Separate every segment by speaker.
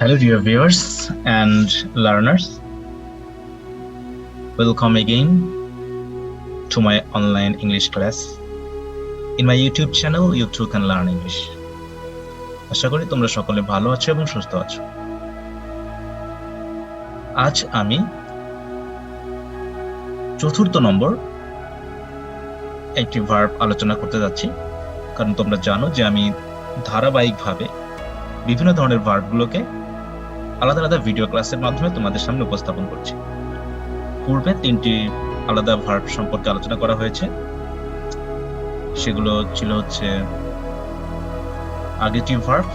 Speaker 1: Hello, dear viewers and learners. Welcome again to my online English class. In my YouTube channel, you too can learn English. আশা করি তোমরা সকলে ভালো আছো এবং সুস্থ আছো। আজ আমি চতুর্থ নম্বর একটি ভার্ব আলোচনা করতে যাচ্ছি, কারণ তোমরা জানো যে আমি ধারাবাহিকভাবে বিভিন্ন ধরনের ভার্বগুলোকে আলাদা আলাদা ভিডিও ক্লাসের মাধ্যমে তোমাদের সামনে উপস্থাপন করছি। পূর্বে 3টি আলাদা ভার্ব সম্পর্কে আলোচনা করা হয়েছে। সেগুলো ছিল হচ্ছে আগেটিভ verb,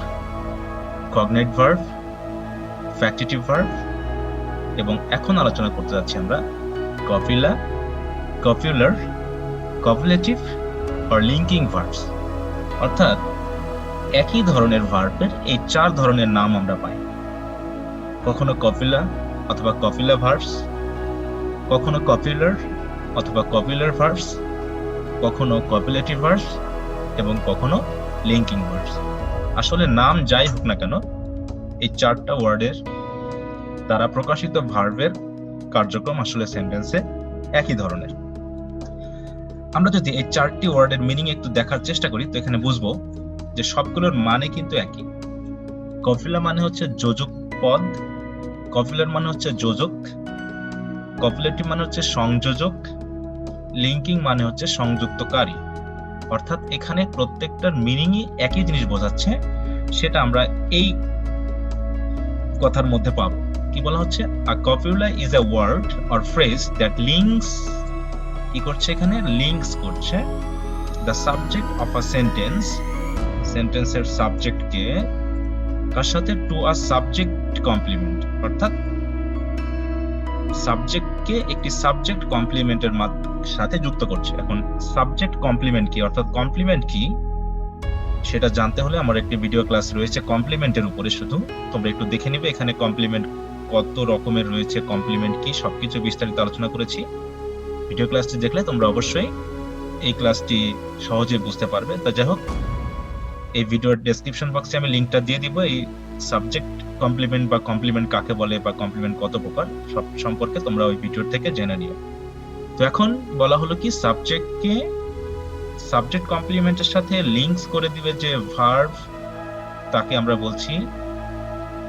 Speaker 1: cognate verb, factitive verb এবং এখন আলোচনা করতে যাচ্ছি আমরা কপিলা, কপুলার, কপুলেটিভ আর লিঙ্কিং ভার্বস। অর্থাৎ একই ধরনের ভার্বের এই 4 ধরনের নাম আমরা পাই। কখনো কপিলা অথবা কপিলা ভার্বস, কখনো কপুলার অথবা কপুলার ভার্বস, কখনো কপুলেটিভ ভার্বস এবং কখনো লিঙ্কিং ভার্বস। আসলে নাম যাই হোক না কেন, এই 4টা ওয়ার্ডের দ্বারা প্রকাশিত ভার্বের কার্যক্রম আসলে সেন্টেন্সে একই ধরনের। আমরা যদি এই 4টি ওয়ার্ডের মিনিং একটু দেখার চেষ্টা করি, তো এখানে বুঝবো যে সবগুলোর মানে কিন্তু একই। কপিলা মানে হচ্ছে যোজক পদ, কপুলার মানে হচ্ছে যোজক, কপুলেটিভ মানে হচ্ছে সংযোজক, লিঙ্কিং মানে হচ্ছে সংযুক্তকারী। অর্থাৎ এখানে প্রত্যেকটার মিনিংই একই জিনিস বোঝাচ্ছে, সেটা আমরা এই কথার মধ্যে পাবো। কি বলা হচ্ছে? A copula is a word or phrase that links, কি করছে এখানে? লিঙ্কস করছে the subject of a sentence, সেন্টেন্সের সাবজেক্টকে কার সাথে? To a subject complement. অর্থাৎ সাবজেক্টকে একটি সাবজেক্ট কমপ্লিমেন্টের সাথে যুক্ত করছে। এখন সাবজেক্ট কমপ্লিমেন্ট কি, অর্থাৎ কমপ্লিমেন্ট কি, সেটা জানতে হলে আমার একটি ভিডিও ক্লাস রয়েছে কমপ্লিমেন্টের উপরে। শুধু তোমরা একটু দেখে নিবে, এখানে কমপ্লিমেন্ট কত রকমের রয়েছে, কমপ্লিমেন্ট কি, সবকিছু বিস্তারিত আলোচনা করেছি। ভিডিও ক্লাসটি দেখলে তোমরা অবশ্যই এই ক্লাসটি সহজে বুঝতে পারবে। তা যাই হোক, এই ভিডিওর ডেসক্রিপশন বক্সে আমি লিংকটা দিয়ে দিব। এই সাবজেক্ট কমপ্লিমেন্ট বা কমপ্লিমেন্ট কাকে বলে বা কমপ্লিমেন্ট কত প্রকার, সব সম্পর্কে তোমরা ওই ভিডিওর থেকে জেনে নিও। তো এখন বলা হলো কি, সাবজেক্টকে সাবজেক্ট কমপ্লিমেন্টের সাথে লিঙ্কস করে দিবে যে ভার্ব, তাকে আমরা বলছি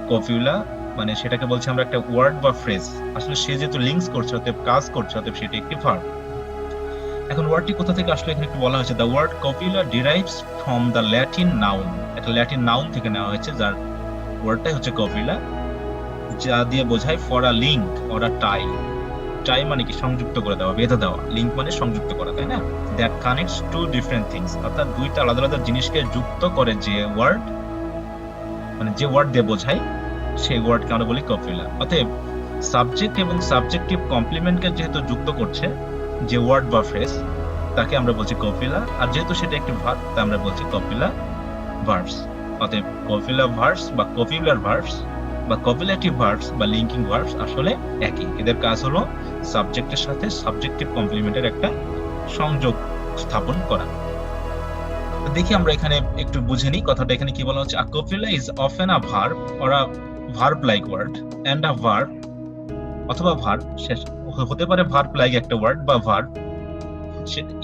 Speaker 1: কপুলা। মানে সেটাকে বলছি আমরা একটা ওয়ার্ড বা ফ্রেজ। আসলে সে যেহেতু লিঙ্কস করছে, অতএব কাজ করছে, অতএব সেটা একটি ভার্ব। এখন ওয়ার্ডটি কোথা থেকে আসলে এখানে একটু বলা হয়েছে। The word copula derives from the Latin noun. একটা ল্যাটিন নাউন থেকে নেওয়া হয়েছে, যার ওয়ার্ডটাই হচ্ছে কপুলা, যা দিয়ে বোঝায় for a link or a tie. Tie মানে কি? সংযুক্ত করে দেওয়া, বেঁধে দেওয়া। লিঙ্ক মানে সংযুক্ত করা, তাই না? That connects two different things. অর্থাৎ দুইটা আলাদা আলাদা জিনিসকে যুক্ত করে যে ওয়ার্ড, মানে যে ওয়ার্ড দিয়ে বোঝায়, সেই ওয়ার্ডকে আমরা বলি কপুলা। অতএব সাবজেক্ট এবং সাবজেক্টিভ কমপ্লিমেন্টকে যেহেতু যুক্ত করছে যে ওয়ার্ড বা ফ্রেজ, তাকে আমরা বলছি কপুলা। আর যেহেতু সেটা একটি ভার্ব, তা আমরা বলছি কপুলা ভার্বস। অতএব কপুলা ভার্বস বা কপুলার ভার্বস বা কপুলেটিভ ভার্বস বা লিঙ্কিং ভার্বস আসলে একই। এদের কাজ হলো সাবজেক্টের সাথে সাবজেক্টিভ কমপ্লিমেন্টের একটা সংযোগ স্থাপন করা। দেখি আমরা এখানে একটু বুঝে নিই কথাটা। এখানে কি বলা হচ্ছে? A copula is often a verb or a verb like word and a verb, অথবা ভার্ব হতে পারে ভার্ব লাইক একটা ওয়ার্ড বা verb.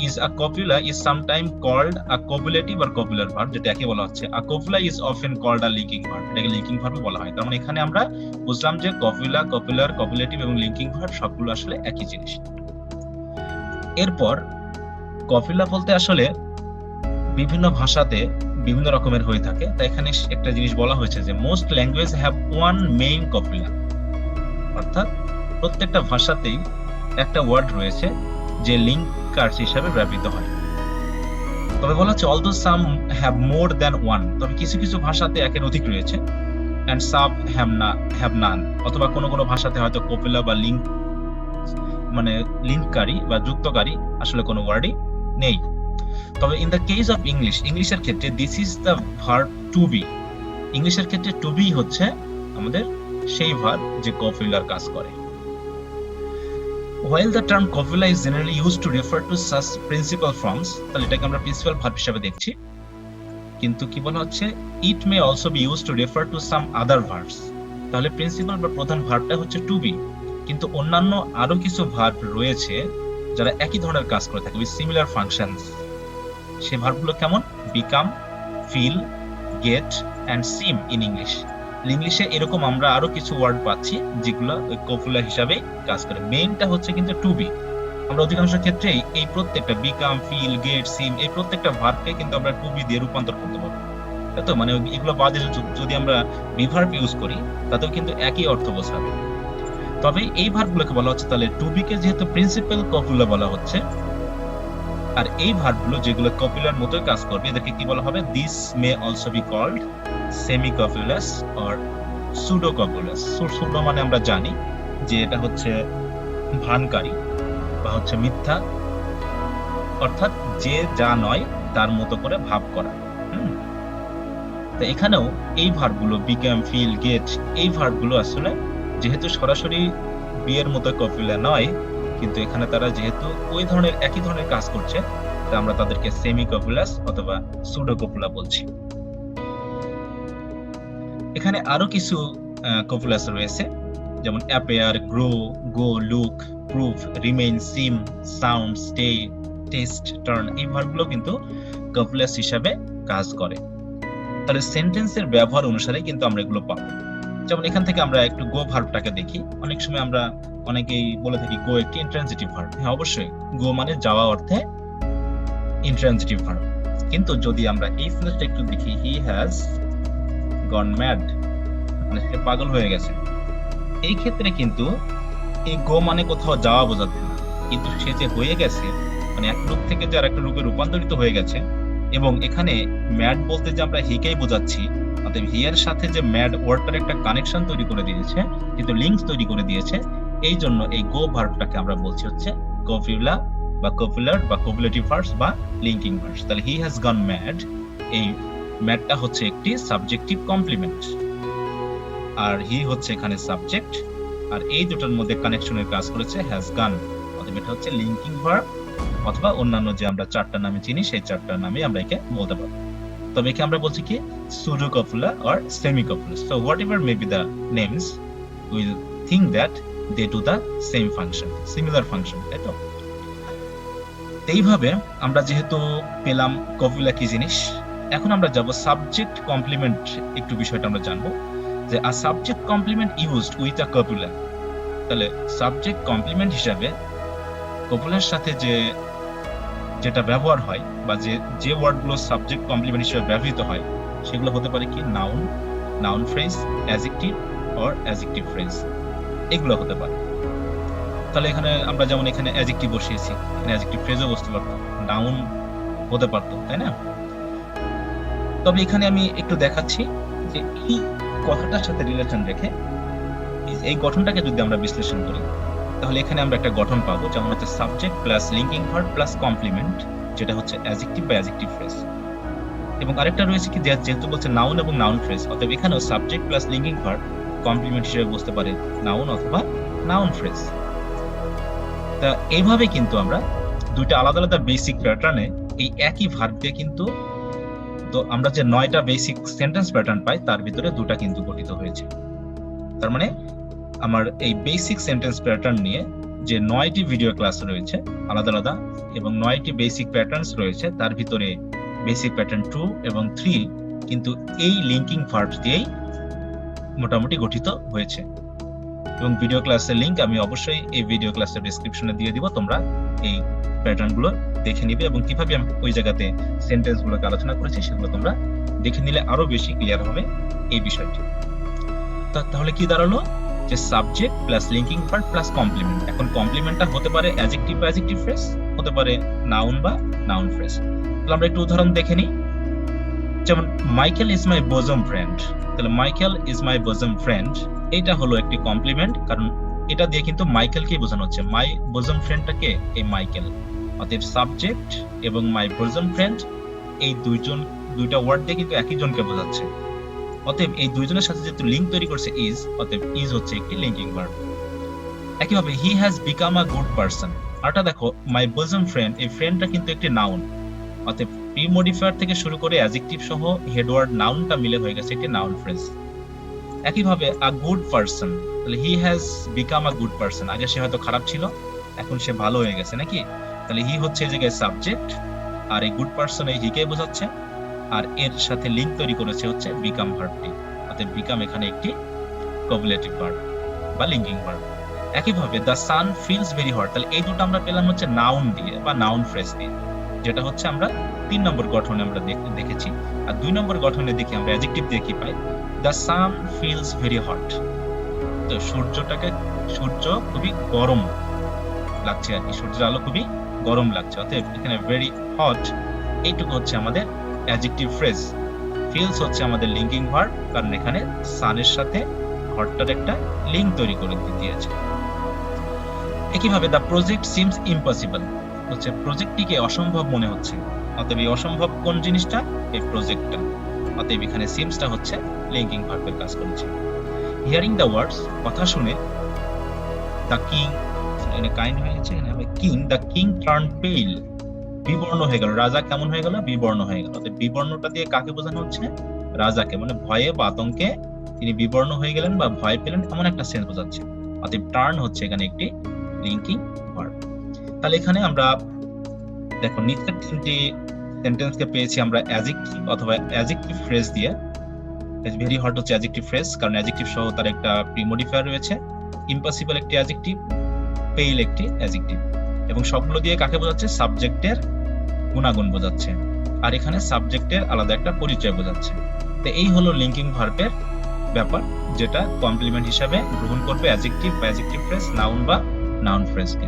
Speaker 1: is a copula is sometimes called a copulative or copular verb, যেটা একই বলা হচ্ছে। a copula is often called a linking verb, এটাকে লিঙ্কিং ভার্ব বলা হয়। তার মানে এখানে আমরা বুঝলাম যে কপুলা, কপুলার, কপুলেটিভ এবং লিঙ্কিং ভার্ব সবগুলো আসলে একই জিনিস। এরপর কপুলা বলতে আসলে বিভিন্ন ভাষাতে বিভিন্ন রকমের হয়ে থাকে। তাই এখানে একটা জিনিস বলা হয়েছে যে most language have one main copula. অর্থাৎ প্রত্যেকটা ভাষাতেই একটা ওয়ার্ড রয়েছে যে লিঙ্কার হিসাবে ব্যবহৃত হয়। তবে বলা হচ্ছে although some have more than one, তবে কিছু কিছু ভাষাতে একের অধিক রয়েছে। এন্ড সাম হ্যাভ নান, অথবা কোনো কোনো ভাষাতে হয়তো কপুলা বা লিঙ্ক মানে লিঙ্ককারী বা যুক্তকারী আসলে কোনো ওয়ার্ডই নেই। তবে in the case of English, ইংলিশের ক্ষেত্রে this is the verb to be. ইংলিশের ক্ষেত্রে টু বি হচ্ছে আমাদের সেই ভার্ব যে কপুলার কাজ করে। While the term copula is generally used to refer to such principal forms, তাহলে এটাকে আমরা প্রিন্সিপাল ভার্ব হিসেবে দেখছি। কিন্তু কি বলা হচ্ছে, it may also be used to refer to some other verbs, তাহলে প্রিন্সিপাল বা প্রধান ভার্বটা হচ্ছে টু বি, কিন্তু অন্যান্য আরো কিছু ভার্ব রয়েছে যারা একই ধরনের কাজ করে থাকে উইথ সিমিলার ফাংশনস। সেই ভার্বগুলো কেমন? Become, feel, get and seem in English. ইংলিশে এরকম আমরা আরো কিছু ওয়ার্ড পাচ্ছি যেগুলো কপুলা হিসাবে কাজ করে। মেইনটা হচ্ছে কিন্তু টু বি। আমরা অধিকাংশ ক্ষেত্রেই এই প্রত্যেকটা বিকাম, ফিল, গেট, সিম এই প্রত্যেকটা ভার্বকে কিন্তু আমরা টু বি দিয়ে রূপান্তর করতে পারবো। তাই তো? মানে এগুলো বাদে যদি আমরা বিভার্ব ইউজ করি তাতেও কিন্তু একই অর্থ বোঝাবে। তবে এই ভার্বগুলোকে বলা হচ্ছে, তাহলে টু বি কে যেহেতু প্রিন্সিপাল কপুলা বলা হচ্ছে, আর এই ভার্বগুলো যেগুলো কপুলার মতোই কাজ করবে এদেরকে কি বলা হবে? This may also be called semi copulas or pseudo copulas. Pseudo মানে আমরা জানি যে এটা হচ্ছে ভানকারী বা হচ্ছে মিথ্যা, অর্থাৎ যে যা নয় তার মতো করে ভাব করা। তো এখানেও এই ভার্বগুলো বিকাম, ফিল, গেট এই ভার্বগুলো আসলে যেহেতু সরাসরি বিয়ের মতো কপুলা নয়, কিন্তু এখানে তারা যেহেতু ওই ধরনের একই ধরনের কাজ করছে, তা আমরা তাদেরকে সেমি কপুলাস অথবা সুডো কপুলা বলছি। এখানে আরো কিছু কপুলাস রয়েছে, যেমন অ্যাপিয়ার, গ্রো, গো, লুক, প্রুভ, রিমেইন, সিম, সাউন্ড, স্টে, টেস্ট, টার্ন এই ভার্বগুলো কিন্তু কপুলাস হিসাবে কাজ করে। তাহলে সেন্টেন্সের ব্যবহার অনুসারে কিন্তু আমরা এগুলো পাবো। যেমন এখান থেকে আমরা একটু গো ভার্বটাকে দেখি। অনেক সময় আমরা অনেকেই বলে থাকি গো একটি ইন্ট্রানজিটিভ ভার্ব। হ্যাঁ, অবশ্যই গো মানে যাওয়া অর্থে ইন্ট্রানজিটিভ ভার্ব। কিন্তু যদি আমরা এই সেন্টেন্সটা একটু দেখি, হি হ্যাজ গন ম্যাড, মানে সে পাগল হয়ে গেছে, এই ক্ষেত্রে কিন্তু এই গো মানে কোথাও যাওয়া বোঝাচ্ছে না, কিন্তু সে যে হয়ে গেছে মানে এক রূপ থেকে যে আরেকটা রূপে রূপান্তরিত হয়ে গেছে। এবং এখানে ম্যাড বলতে যে আমরা হিকেই বোঝাচ্ছি, অতএব হি এর সাথে যে ম্যাড ওয়ার্ডটার একটা কানেকশন তৈরি করে দিয়েছে, কিন্তু লিঙ্ক তৈরি করে দিয়েছে, এই জন্য এই গো ভার্বটাকে আমরা বলছি হচ্ছে কপুলা বা কপুলার বা কপুলেটিভ ভার্বস বা লিঙ্কিং ভার্বস। তাহলে হি হ্যাজ গন ম্যাড, এই ম্যাডটা হচ্ছে একটি সাবজেক্টিভ কমপ্লিমেন্ট, আর হি হচ্ছে এখানে সাবজেক্ট, আর এই দুটোর মধ্যে কানেকশনের কাজ করেছে হ্যাজ গান, অতএব এটা হচ্ছে লিঙ্কিং ভার্ব, অথবা অন্যান্য যে আমরা চারটা নামে চিনি সেই চারটা নামে আমরা একে বলতে পারবো। তবে একে আমরা বলছি কি pseudo copula or semi copula. So whatever may be the names, will think that they do the same function, similar function, তাই তো? এইভাবে আমরা যেহেতু পেলাম কপুলা কি জিনিস, এখন আমরা যাব সাবজেক্ট কমপ্লিমেন্ট একটু বিষয়টা আমরা জানবো, যে a subject complement used with a copula. তাহলে সাবজেক্ট কমপ্লিমেন্ট হিসাবে কপুলার সাথে যেটা ব্যবহার হয় বা যে ওয়ার্ডগুলো সাবজেক্ট কমপ্লিমেন্ট হিসেবে ব্যবহৃত হয় সেগুলো হতে পারে কি noun, noun phrase, adjective or adjective phrase, এগুলো হতে পারে। তাহলে এখানে আমরা যেমন এখানে অ্যাডজেক্টিভ বসিয়েছি, এখানে অ্যাডজেক্টিভ ফ্রেজও বসতে পারতো, নাউন হতে পারতো, তাই না? তবে এখানে আমি একটু দেখাচ্ছি যে এই কথাটার সাথে রিলেশন রেখে এই গঠনটাকে যদি আমরা বিশ্লেষণ করি, তাহলে এখানে আমরা একটা গঠন পাবো, যেমন হচ্ছে subject plus linking verb plus complement, যেটা হচ্ছে অ্যাডজেক্টিভ বা অ্যাডজেক্টিভ ফ্রেজ। এবং আরেকটা রয়েছে কি, যেহেতু বলছে নাউন এবং নাউন ফ্রেজ, অতএব এখানেও subject plus linking verb complement হিসেবে বসতে পারে নাউন অথবা নাউন ফ্রেজ। তা এইভাবে কিন্তু আমরা দুইটা আলাদা আলাদা বেসিক প্যাটার্নে এই একই ভার্ব দিয়ে কিন্তু, তো আমরা যে 9টা বেসিক সেন্টেন্স প্যাটার্ন পাই তার ভিতরে দুটা কিন্তু গঠিত হয়েছে। তার মানে আমার এই বেসিক সেন্টেন্স প্যাটার্ন নিয়ে যে 9টি ভিডিও ক্লাস রয়েছে আলাদা আলাদা এবং 9টি বেসিক প্যাটার্নস রয়েছে, তার ভিতরে বেসিক প্যাটার্ন 2 এবং 3 কিন্তু এই লিঙ্কিং ভার্বস দিয়েই মোটামুটি গঠিত হয়েছে। এবং ভিডিও ক্লাসের লিংক আমি অবশ্যই এই ভিডিও ক্লাসের ডেসক্রিপশনে দিয়ে দিব, তোমরা এই প্যাটার্নগুলো দেখে নিবে এবং কিভাবে আমি ওই জায়গাতে সেন্টেন্সগুলোকে আলোচনা করেছি সেগুলো তোমরা দেখে নিলে আরো বেশি ক্লিয়ার হবে এই বিষয়টি। তাহলে কি দাঁড়ালো, যে subject plus linking verb plus complement. এখন কমপ্লিমেন্টটা হতে পারে অ্যাডজেক্টিভ বা অ্যাডজেক্টিভ ফ্রেজ, হতে পারে নাউন বা নাউন ফ্রেজ। তাহলে আমরা একটু উদাহরণ দেখে নিই, যেমন মাইকেল ইজ মাই বোজম ফ্রেন্ড। তাহলে মাইকেল ইজ মাই বোজম ফ্রেন্ড, এটা হলো একটি কমপ্লিমেন্ট, কারণ এটা দিয়ে কিন্তু মাইকেলকেই বোঝানো হচ্ছে, মাই বোজম ফ্রেন্ডটাকে এই মাইকেল। অতএব সাবজেক্ট এবং মাই বোজম ফ্রেন্ড এই দুইটা ওয়ার্ড দিয়ে কিন্তু একই জনকে বোঝাচ্ছে। অতএব এই দুইজনের সাথে যেহেতু লিঙ্ক তৈরি করছে ইজ, অতএব ইজ হচ্ছে একটি লিঙ্কিং ভার্ব। একইভাবে he has become a good person, আরটা দেখো মাই বোজম ফ্রেন্ড, এই ফ্রেন্ডটা কিন্তু একটি নাউন, অতএব প্রি মডিফায়ার থেকে শুরু করে অ্যাডজেক্টিভ সহ হেড ওয়ার্ড নাউনটা মিলে হয়ে গেছে একটি নাউন ফ্রেজ। একইভাবে আ গুড পারসন, তাহলে he has become a good person, আগে সে হয়তো খারাপ ছিল এখন সে ভালো হয়ে গেছে নাকি, তাহলে হি হচ্ছে এই জায়গায় সাবজেক্ট আর এই গুড পারসন এই হিকে বোঝাচ্ছে, আর এর সাথে লিঙ্ক তৈরি করেছে হচ্ছে বিকাম ভার্বটি, অর্থাৎ বিকাম এখানে একটি কপুলেটিভ ভার্ব বা লিঙ্কিং ভার্ব। একইভাবে the sun feels very hot, তাহলে এই দুটো আমরা পেলাম হচ্ছে নাউন দিয়ে বা নাউন ফ্রেজ দিয়ে, যেটা হচ্ছে আমরা 3 নম্বর গঠনে আমরা দেখেছি। আর 2 নম্বর গঠনে দেখি আমরা অ্যাডজেক্টিভ দিয়ে কি পাই, the sun feels very hot, তো সূর্য খুবই গরম লাগছে আর কি, সূর্যের আলো খুবই গরম লাগছে, অতএব এখানে ভেরি হট এইটুকু হচ্ছে আমাদের অ্যাডজেক্টিভ ফ্রেজ, ফিলস হচ্ছে আমাদের লিঙ্কিং ভার্ব, কারণ এখানে সানের সাথে হটটার একটা লিঙ্ক তৈরি করে দিয়েছে। একইভাবে দ্য প্রজেক্ট সিমস ইম্পসিবল, হচ্ছে প্রজেক্টটিকে অসম্ভব মনে হচ্ছে, অতএব এই অসম্ভব কোন জিনিসটা, এই প্রজেক্টটা, অতএব এখানে সিমসটা হচ্ছে লিঙ্কিং ভার্বের কাজ করছে। হিয়ারিং দ্য ওয়ার্ডস, কথা শুনে, দ্য কিং, এখানে কাইন্ড হয়েছে, এখানে হবে কিং, দ্য কিং টার্ন পেল, বিবর্ণ হয়ে গেল, রাজা কেমন হয়ে গেল, বিবর্ণ হয়ে গেল, অতএব বিবর্ণটা দিয়ে কাকে বোঝানো হচ্ছে, রাজাকে, মানে ভয়ে বা আতঙ্কে তিনি বিবর্ণ হয়ে গেলেন বা ভয় পেলেন এমন একটা সেন্স বোঝাচ্ছে, অতএব টার্ন হচ্ছে এখানে একটি লিঙ্কিং ভার্ব। তাহলে এখানে আমরা দেখো নিচের 3টি সেন্টেন্সকে পেয়েছি আমরা অ্যাডজেক্টিভ অথবা অ্যাডজেক্টিভ ফ্রেজ দিয়ে। ভেরি হট হচ্ছে অ্যাডজেক্টিভ ফ্রেজ, কারণ অ্যাডজেক্টিভ সহ তার একটা প্রিমোডিফায়ার রয়েছে, ইম্পসিবল একটি অ্যাডজেক্টিভ, পেইল একটি অ্যাডজেক্টিভ, এবং সবগুলো দিয়ে কাকে বোঝাচ্ছে, সাবজেক্টের গুণাগুণ বোঝাচ্ছে, আর এখানে সাবজেক্টের আলাদা একটা পরিচয় বোঝাচ্ছে। তো এই হলো লিঙ্কিং ভার্বের ব্যাপার, যেটা কমপ্লিমেন্ট হিসাবে গ্রহণ করবে অ্যাডজেক্টিভ বা অ্যাডজেক্টিভ ফ্রেজ, নাউন বা নাউন ফ্রেজকে।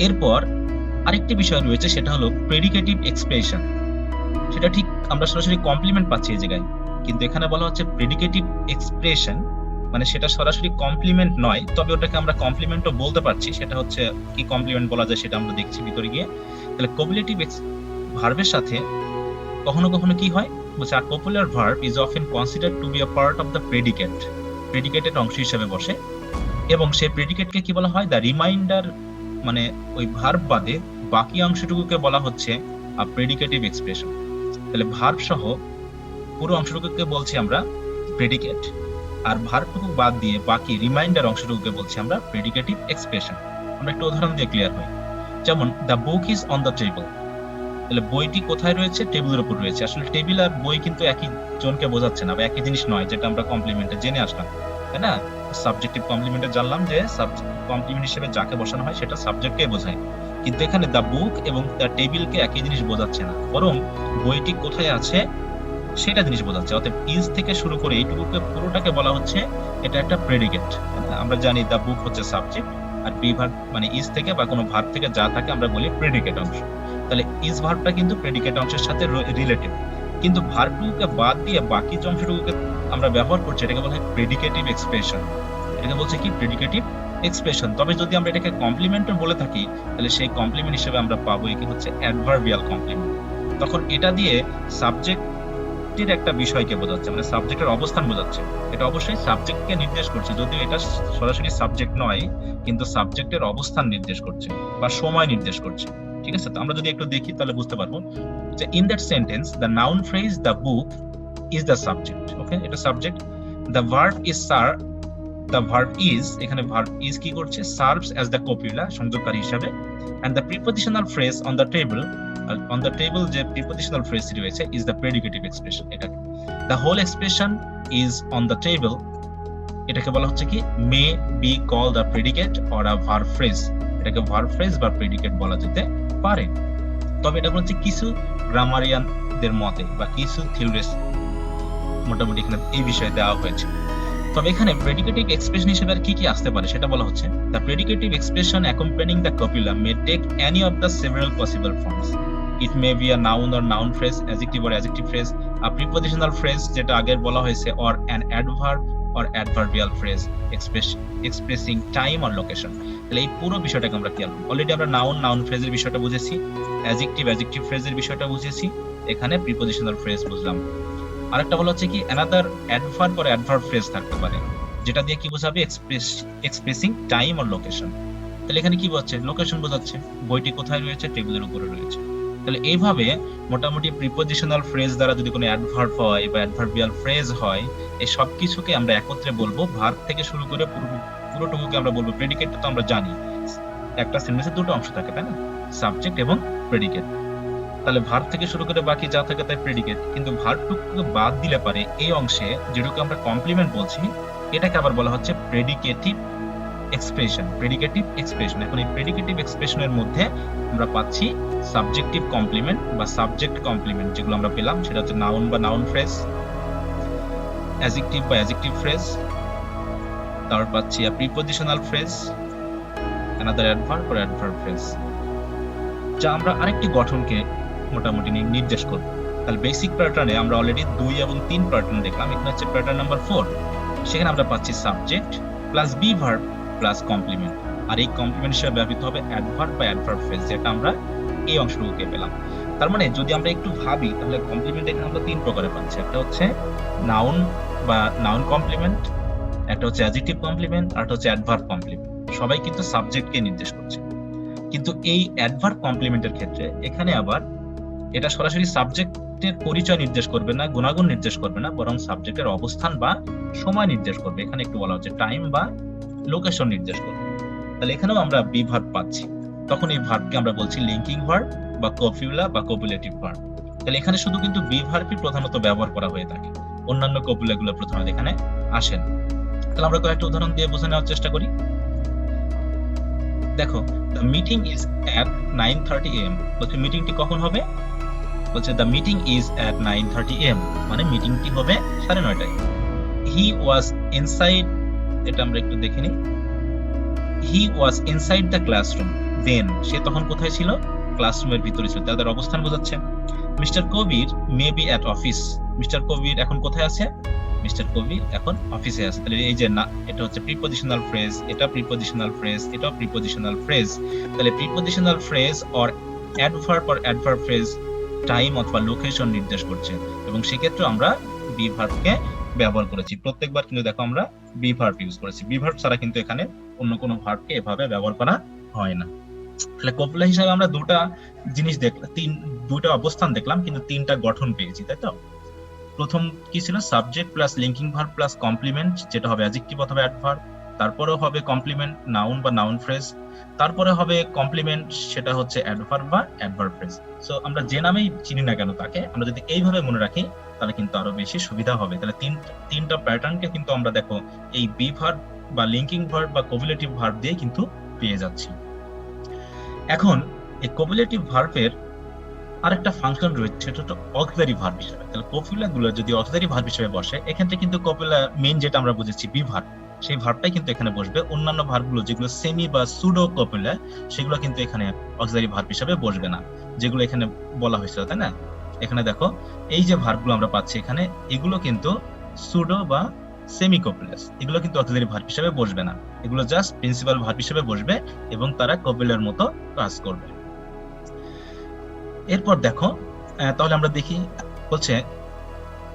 Speaker 1: এরপর আরেকটি বিষয় রয়েছে, সেটা হলো প্রেডিকেটিভ এক্সপ্রেশন। সেটা ঠিক আমরা সরাসরি কমপ্লিমেন্ট পাচ্ছি এই জায়গায়, কিন্তু এখানে বলা হচ্ছে প্রেডিকেটিভ এক্সপ্রেশন, মানে সেটা সরাসরি কমপ্লিমেন্ট নয়, তবে ওটাকে আমরা কমপ্লিমেন্টও বলতে পারছি। সেটা হচ্ছে কি কমপ্লিমেন্ট বলা যায় সেটা আমরা দেখছি ভিতরে গিয়ে। তাহলে কপুলেটিভ ভার্বের সাথে কখনো কখনো কি হয়, বলছে a copular verb is often considered to be a part of the predicate, প্রেডিকেটের অংশ হিসেবে বসে, এবং সেই প্রেডিকেটকে কি বলা হয়, দ্য রিমাইন্ডার, মানে ওই ভার্ব বাদে বাকি অংশটুকুকে বলা হচ্ছে আ প্রেডিকেটিভ এক্সপ্রেশন। তাহলে ভার্ব সহ পুরো অংশটুকুকে বলছি আমরা প্রেডিকেট, আর ভার্বটুকু বাদ দিয়ে বাকি রিমাইন্ডার অংশটুকুকে বলছি আমরা প্রেডিকেটিভ এক্সপ্রেশন। আমরা একটা উদাহরণ দিয়ে ক্লিয়ার হই, যেমন the book is on the table, তাহলে বইটি কোথায় রয়েছে, টেবিলের উপর রয়েছে। আসলে টেবিল আর বই কিন্তু একই জনকে বোঝাচ্ছে না বা একই জিনিস নয়, যেটা আমরা কমপ্লিমেন্টে জেনে আসলাম, তাই না? সাবজেক্টিভ কমপ্লিমেন্টে জানলাম যে কমপ্লিমেন্ট হিসেবে যাকে বসানো হয় সেটা সাবজেক্টকে বোঝায়, কিন্তু এখানে দ্য বুক এবং দ্য টেবিলকে একই জিনিস বোঝাচ্ছে না, বরং বইটি কোথায় আছে সেটা জিনিস বোঝাচ্ছে। অর্থাৎ ইজ থেকে শুরু করে এইটুকুকে পুরোটাকে বলা হচ্ছে এটা একটা প্রেডিকেট। আমরা জানি দ্য বুক হচ্ছে সাবজেক্ট, আর বি ভার্ব মানে ইজ থেকে বা কোনো ভার্ব থেকে যা থাকে আমরা বলি প্রেডিকেট অংশ। তাহলে ইজ ভার্বটা কিন্তু প্রেডিকেট অংশের সাথে রিলেটেড, কিন্তু ভার্বটুকুকে বাদ দিয়ে বাকি যে অংশটুকুকে আমরা ব্যবহার করছি এটাকে বলা হয় প্রেডিকেটিভ এক্সপ্রেশন। এটাকে বলছে কি প্রেডিকেটিভ এক্সপ্রেশন। তবে যদি আমরা এটাকে কমপ্লিমেন্টও বলে থাকি, তাহলে সেই কমপ্লিমেন্ট হিসেবে আমরা পাবো কি হচ্ছে অ্যাডভার্বিয়াল কমপ্লিমেন্ট। তখন এটা দিয়ে সাবজেক্টের একটা বিষয়কে বোঝাচ্ছে, মানে সাবজেক্টের অবস্থান বোঝাচ্ছে। এটা অবশ্যই সাবজেক্টকে নির্দেশ করছে, যদিও এটা সরাসরি সাবজেক্ট নয়, কিন্তু সাবজেক্টের অবস্থান নির্দেশ করছে বা সময় নির্দেশ করছে। ঠিক আছে, তো আমরা যদি একটু দেখি তাহলে বুঝতে পারবো যে in that sentence the noun phrase the book is the subject. Okay, এটা subject. The verb is sir, the verb is, এখানে ভার্ব ইজ কি করছে, সার্ভস অ্যাজ দ্য কপিলা, সংযোগকারী হিসাবে, and the prepositional phrase on the table, on the table যে prepositional ফ্রেজটি রয়েছে is the predicative expression. এটা the whole expression is on the table, এটাকে বলা হচ্ছে কি may be call the predicate or a verb phrase. এটাকে verb phrase বা প্রেডিকেট বলা যেতে পারে। তবে এটা হচ্ছে কিছু গ্রামারিয়ানদের মতে বা কিছু থিওরিস্ট মোটামুটি এখানে এই বিষয়ে দেওয়া হয়েছে। তবে এখানে প্রেডিকেটিভ এক্সপ্রেশন হিসেবে আর কি কি আসতে পারে সেটা বলা হচ্ছে the predicative expression accompanying the copula may take any of the several possible forms. It may be a noun or noun phrase, adjective or adjective phrase, a prepositional phrase যেটা আগের বলা হয়েছে, or an adverb or adverbial phrase expressing time or location. তাহলে এই পুরো বিষয়টাকে আমরা কি আনবো, অলরেডি আমরা নাউন ফ্রেজের বিষয়টা বুঝেছি, অ্যাডজেক্টিভ ফ্রেজের বিষয়টা বুঝেছি, এখানে প্রিপোজিশনাল ফ্রেজ বুঝলাম। আরেকটা বলা হচ্ছে কি another adverb or adverb phrase থাকতে পারে, যেটা দিয়ে কি বোঝাবে এক্সপ্রেসিং টাইম অর লোকেশন। তাহলে এখানে কি বোঝাচ্ছে, লোকেশন বোঝাচ্ছে, বইটি কোথায় রয়েছে, টেবিলের উপরে রয়েছে। তাহলে এইভাবে মোটামুটি প্রিপজিশনাল ফ্রেজ দ্বারা যদি কোনো অ্যাডভার্ব হয় বা অ্যাডভার্বিয়াল ফ্রেজ হয়, এই সব কিছুকে আমরা একত্রে বলবো। ভার্ব থেকে শুরু করে পুরোটুকুকে আমরা বলবো। প্রেডিকেটটা তো আমরা জানি একটা সেন্টেন্সে দুটো অংশ থাকে, তাই না? সাবজেক্ট এবং প্রেডিকেট। তাহলে ভার্ব থেকে শুরু করে বাকি যা থাকে তাই প্রেডিকেট। কিন্তু ভার্বটুকুকে বাদ দিলে পারে এই অংশে যেটাকে আমরা কমপ্লিমেন্ট বলছি, এটাকে আবার বলা হচ্ছে প্রেডিকেটিভ এক্সপ্রেশন। Predicative expression. এখন এই প্রেডিকেটিভ এক্সপ্রেশনের মধ্যে আমরা পাচ্ছি সাবজেক্টিভ কমপ্লিমেন্ট বা সাবজেক্ট কমপ্লিমেন্ট, যেগুলো আমরা পেলাম সেটা হচ্ছে নাউন বা নাউন ফ্রেজ, অ্যাডজেক্টিভ বা অ্যাডজেক্টিভ ফ্রেজ, তারপর পাচ্ছি prepositional phrase, another adverb or adverb phrase, যা আমরা আরেকটি গঠনকে মোটামুটি নির্দেশ করব। তাহলে বেসিক প্যাটার্নে আমরা অলরেডি 2 এবং 3 প্যাটার্ন দেখলাম। এখানে হচ্ছে প্যাটার্ন নাম্বার 4। সেখানে আমরা পাচ্ছি subject plus be verb plus complement, আর এই কমপ্লিমেন্ট হিসেবে ব্যবহৃত হবে অ্যাডভার্ব বা অ্যাডভার্ব ফ্রেজ, যেটা আমরা এই অংশটুকুকে পেলাম। তার মানে যদি আমরা একটু ভাবি তাহলে কমপ্লিমেন্ট এখানে আমরা 3 প্রকারে পাচ্ছি। একটা হচ্ছে নাউন বা নাউন কমপ্লিমেন্ট, একটা হচ্ছে অ্যাডজেক্টিভ কমপ্লিমেন্ট, আর একটা হচ্ছে অ্যাডভার্ব কমপ্লিমেন্ট। সবাই কিন্তু সাবজেক্টকে নির্দেশ করছে। কিন্তু এই অ্যাডভার্ব কমপ্লিমেন্টের ক্ষেত্রে এখানে আবার এটা সরাসরি সাবজেক্টের পরিচয় নির্দেশ করবে না, গুণাগুণ নির্দেশ করবে না, বরং সাবজেক্টের অবস্থান বা সময় নির্দেশ করবে। এখানে একটু বলা হচ্ছে টাইম বা লোকেশন নির্দেশ করবে। তাহলে এখানেও আমরা বি ভার্ব পাচ্ছি। তখন এই ভার্বকে আমরা বলছি লিঙ্কিং ভার্ব বা কপিউলা বা কপুলেটিভ ভার্ব। তাহলে এখানে শুধু কিন্তু বি ভার্বই প্রধানত ব্যবহার করা হয়ে থাকে, অন্যান্য কপুলাগুলো প্রধানত এখানে আসে না। তাহলে আমরা কয়েকটা উদাহরণ দিয়ে বোঝা নেওয়ার চেষ্টা করি। দেখো, the meeting is at 9:30 am। বলছে মিটিংটি কখন হবে? বলছে the meeting is at 9:30 am, মানে মিটিংটি হবে 9:30টায়। he was inside, এটা আমরা একটু দেখে নিই। he was inside the classroom then, সে তখন কোথায় ছিল? ক্লাসরুমের ভিতরে ছিল। তাদের অবস্থান বোঝাচ্ছে। Mister Kabir may be at office, mister Kabir এখন কোথায় আছে? মিস্টার কবির এখন অফিসে আছে। তাহলে এই যে না, এটা হচ্ছে প্রিপজিশনাল ফ্রেজ, এটা প্রিপজিশনাল ফ্রেজ, এটাও প্রিপজিশনাল ফ্রেজ। তাহলে prepositional phrase or adverb or adverb phrase time অথবা লোকেশন নির্দেশ করছে, এবং সেক্ষেত্রে আমরা বি ভার্বকে ব্যবহার করেছি। প্রত্যেকবার কিন্তু দেখো আমরা বি ভার্ব ইউজ করেছি। বি ভার্ব ছাড়া কিন্তু এখানে অন্য কোনো ভার্বকে এভাবে ব্যবহার করা হয় না। তাহলে কপুলা হিসাবে আমরা দুটা জিনিস দেখলাম, দুটা অবস্থান দেখলাম, কিন্তু 3টা গঠন পেয়েছি, তাই তো? প্রথম কি ছিল? Subject plus linking verb plus complement, যেটা হবে অ্যাডজেক্টিভ অথবা অ্যাডভার্ব। তারপরেও হবে কমপ্লিমেন্ট নাউন বা নাউন ফ্রেজ। তারপরে হবে কমপ্লিমেন্ট, সেটা হচ্ছে অ্যাডভার্ব বা অ্যাডভার্ব ফ্রেজ। সো আমরা যে নামেই চিনি না কেন তাকে, আমরা যদি এইভাবে মনে রাখি তাহলে কিন্তু আরো বেশি সুবিধা হবে। তাহলে তিনটা প্যাটার্নকে কিন্তু আমরা দেখো এই বি ভার্ব বা লিঙ্কিং ভার্ব বা কপুলেটিভ ভার্ব দিয়ে কিন্তু পেয়ে যাচ্ছি। এখন এই কপুলেটিভ ভার্বের আরেকটা ফাংশন রয়েছে, সেটা হচ্ছে অক্সিলারি ভার্ব হিসেবে। তাহলে কপুলা গুলো যদি অক্সিলারি ভার্ব হিসেবে বসে, এক্ষেত্রে কিন্তু কপুলা মেইন যেটা আমরা বুঝেছি বি ভার্ব, সেই ভার্বটাই কিন্তু এখানে বসবে। অন্যান্য ভার্বগুলো যেগুলো সেমি বা সুডো কপুলা, সেগুলো কিন্তু এখানে অক্সিলারি ভার্ব হিসেবে বসবে না, যেগুলো এখানে বলা হয়েছিল, তাই না? এখানে দেখো এই যে ভার্বগুলো আমরা পাচ্ছি এখানে, এগুলো কিন্তু সুডো বা সেমি কপুলাস, এগুলো কিন্তু অক্সিলারি ভার্ব হিসেবে বসবে না। এগুলো জাস্ট প্রিন্সিপাল ভার্ব হিসেবে বসবে এবং তারা কপুলার মতো কাজ করবে। এরপর দেখো, তাহলে আমরা দেখি, বলছে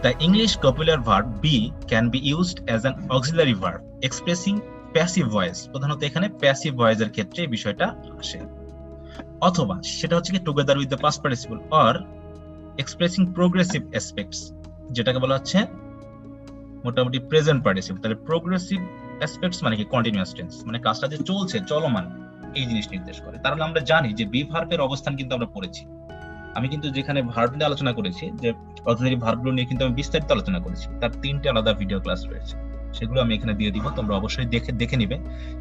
Speaker 1: the English copular verb be can be used as an auxiliary verb expressing passive voice। প্রধানত এখানে প্যাসিভ ভয়েসের ক্ষেত্রে এই বিষয়টা আসে, অথবা সেটা হচ্ছে কি together with the past participle or expressing progressive aspects, যেটাকে বলা হচ্ছে মোটামুটি প্রেজেন্ট পার্টিসিপল। তাহলে প্রোগ্রেসিভ অ্যাসপেক্টস মানে কি? কন্টিনিউয়াস টেন্স, মানে কাজটা যে চলছে, চলমান, এই জিনিস নির্দেশ করে। তাহলে আমরা জানি যে বি ভার্বের অবস্থান কিন্তু আমরা পড়েছি। আমি কিন্তু যেখানে ভার্ব নিয়ে আলোচনা করেছি, যে অক্সিলারি ভার্বগুলো নিয়ে কিন্তু আমি বিস্তারিত আলোচনা করেছি, তার 3টে আলাদা ভিডিও ক্লাস রয়েছে, সেগুলো আমি এখানে দিয়ে দিব, তোমরা অবশ্যই দেখে নিবে।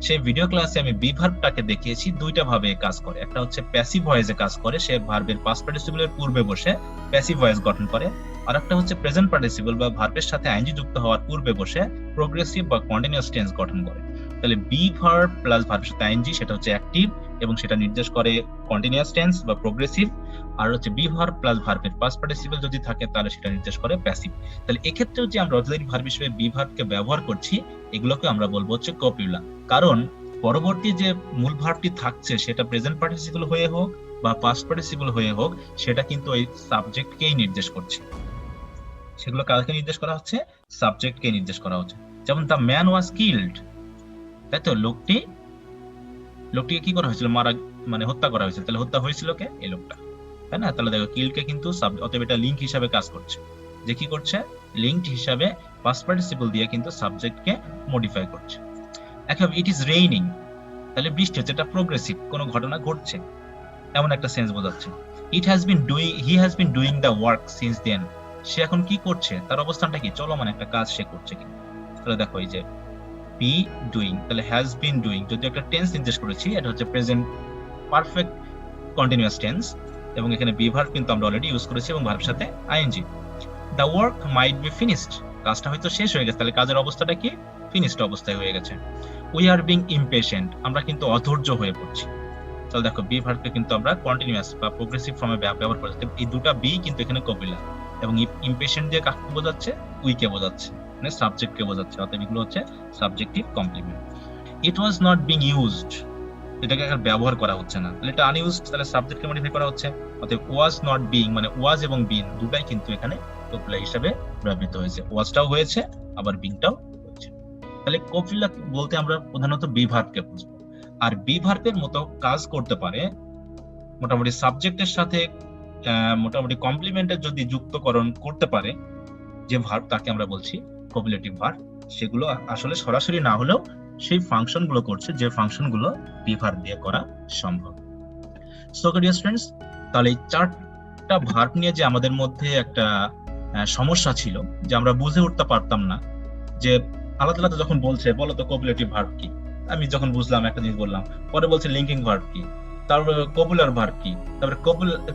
Speaker 1: সেই ভিডিও ক্লাসে আমি বি ভার্বটাকে দেখিয়েছি 2টা ভাবে কাজ করে। একটা হচ্ছে প্যাসিভ ভয়েসে কাজ করে, সে ভার্বের পাস্ট পার্টিসিপলের পূর্বে বসে প্যাসিভ ভয়েস গঠন করে। আর একটা হচ্ছে প্রেজেন্ট পার্টিসিপল বা ভার্বের সাথে আইএনজি যুক্ত হওয়ার পূর্বে বসে প্রোগ্রেসিভ বা কন্টিনিউয়াস টেন্স গঠন করে। তাহলে বি ভার্ব প্লাস ভার্বের সাথে আইএনজি, সেটা হচ্ছে অ্যাক্টিভ এবং সেটা নির্দেশ করে কন্টিনিউয়াস টেন্স বা প্রোগ্রেসিভ। আর হচ্ছে বি ভার্ব প্লাস ভার্বের পাস্ট পার্টিসিপল যদি থাকে তাহলে সেটা নির্দেশ করে প্যাসিভ। তাহলে এক্ষেত্রেও যে আমরা অক্সিলারি ভার্ব হিসেবে বি ভার্বকে ব্যবহার করছি, এগুলোকে আমরা বলবো হচ্ছে কপিউলা। কারণ পরবর্তী যে মূল ভার্বটি থাকছে সেটা প্রেজেন্ট পার্টিসিপল হয়ে হোক বা পাস্ট পার্টিসিপল হয়ে হোক, সেটা কিন্তু ওই সাবজেক্টকেই নির্দেশ করছে। সেগুলো কাকে নির্দেশ করা হচ্ছে? সাবজেক্টকে নির্দেশ করা হচ্ছে। যেমন দ্য ম্যান ওয়াজ কিল্ড, তাই তো? লোকটিকে কি করা হয়েছিল? মানে হত্যা করা হয়েছিল। তাহলে হত্যা হয়েছিল কে? এই লোকটা। তাই না? তাহলে দেখো কিলকে কিন্তু অতএব এটা লিঙ্ক হিসাবে কাজ করছে, যে কি করছে, লিঙ্কড হিসাবে পাস্ট পার্টিসিপল দিয়ে কিন্তু সাবজেক্টকে মডিফাই করছে। এখন ইট ইজ রেইনিং, তাহলে বৃষ্টি হচ্ছে, এটা প্রোগ্রেসিভ, কোনো ঘটনা ঘটছে এমন একটা সেন্স বোঝাচ্ছে। It has been doing, he has been doing the work since then, সে এখন কি করছে, তার অবস্থানটা কি, চলমান একটা কাজ সে করছে কি। তাহলে দেখো এই যে বি ডুইং, তাহলে হ্যাজ বিন ডুইং, যদি একটা টেন্স নির্দেশ করেছি, এটা হচ্ছে প্রেজেন্ট পারফেক্ট কন্টিনিউয়াস টেন্স, এবং এখানে বি ভার্ব কিন্তু আমরা অলরেডি ইউজ করেছি এবং ভার্বের সাথে ING. The work might be finished, কাজটা হয়তো শেষ হয়ে গেছে, তাহলে কাজের অবস্থাটা কি, ফিনিশড অবস্থায় হয়ে গেছে। উই আর বিং ইমপেশেন্ট, আমরা কিন্তু অধৈর্য হয়ে পড়ছি। তাহলে দেখো বি ভার্বকে কিন্তু আমরা কন্টিনিউয়াস বা প্রোগ্রেসিভ ফর্মে ব্যবহার করছি, এই দুটো বি কিন্তু এখানে কপিলা, এবং ইমপেশেন্ট দিয়ে কাকে বোঝাচ্ছে, উইকে বোঝাচ্ছে, মানে সাবজেক্টকে বোঝাচ্ছে, অতএব এগুলো হচ্ছে subjective complement. It was not being used, এটাকে আর ব্যবহার করা হচ্ছে না, তাহলে এটা আনইউজড, তাহলে সাবজেক্টকে মডিফাই করা হচ্ছে, অতএব ওয়াজ নট বিং, মানে ওয়াজ এবং বিন দুটাই কিন্তু এখানে কপিলা হিসাবে ব্যবহৃত হয়েছে, ওয়াজটাও হয়েছে আবার বিংটাও হয়েছে। তাহলে কপিলা বলতে আমরা প্রধানত বি ভার্বকে বুঝবো, আর বি ভার্বের মতো কাজ করতে পারে মোটামুটি সাবজেক্টের সাথে, মোটামুটি কমপ্লিমেন্টের যদি যুক্তকরণ করতে পারে যে ভার্ব, তাকে আমরা বলছি কপিলেটিভ ভার্ব। সেগুলো আসলে সরাসরি না হলেও সেই ফাংশন গুলো করছে, যে ফাংশন গুলো বি ভার্ব দিয়ে করা সম্ভব। সো ডিয়ার স্টুডেন্টস, তাহলে এই চারটা ভার্ব নিয়ে যে আমাদের মধ্যে একটা সমস্যা ছিল, যে আমরা বুঝে উঠতে পারতাম না যে আলাদা আলাদা যখন বলছে বলো তো কপিলেটিভ ভার্ব কি, আমি যখন বুঝলাম একটা জিনিস বললাম, পরে বলছে লিঙ্কিং ভার্ব কি, তারপরে কপুলার ভার্ব কি, তারপরে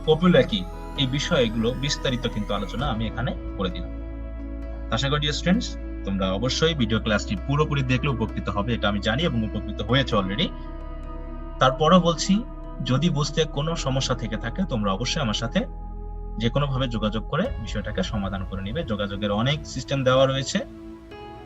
Speaker 1: কপুলা কি, এই বিষয়গুলো বিস্তারিত কিন্তু আলোচনা আমি এখানে করে দিলাম। আশা করি ডিয়ার স্টুডেন্টস তোমরা অবশ্যই ভিডিও ক্লাসটি পুরোপুরি দেখলে উপকৃত হবে, এটা আমি জানি এবং উপকৃত হয়েছে অলরেডি। তারপরও বলছি, যদি বুঝতে কোনো সমস্যা থেকে থাকে তোমরা অবশ্যই আমার সাথে যে কোনো ভাবে যোগাযোগ করে বিষয়টাকে সমাধান করে নিবে। যোগাযোগের অনেক সিস্টেম দেওয়া রয়েছে,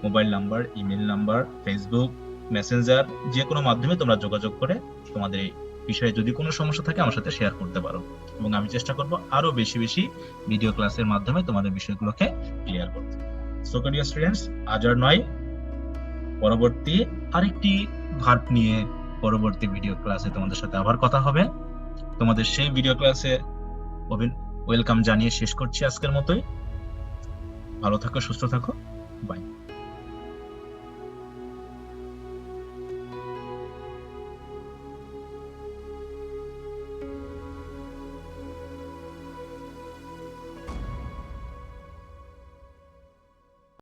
Speaker 1: mobile number, email number, Facebook, Messenger, যে কোনো মাধ্যমে তোমরা যোগাযোগ করে তোমাদের এই বিষয়ে যদি কোনো সমস্যা থাকে আমার সাথে শেয়ার করতে পারো, এবং আমি চেষ্টা করব আরো বেশি বেশি ভিডিও ক্লাসের মাধ্যমে তোমাদের বিষয়গুলোকে ক্লিয়ার করতে। সো ডিয়ার স্টুডেন্টস, আজ আর নয়, পরবর্তী আরেকটি ভার্ব নিয়ে পরবর্তী ভিডিও ক্লাসে তোমাদের সাথে আবার কথা হবে। তোমাদের সেই ভিডিও ক্লাসে ওয়েলকাম জানিয়ে শেষ করছি আজকের মতোই। ভালো থাকো, সুস্থ থাকো, বাই।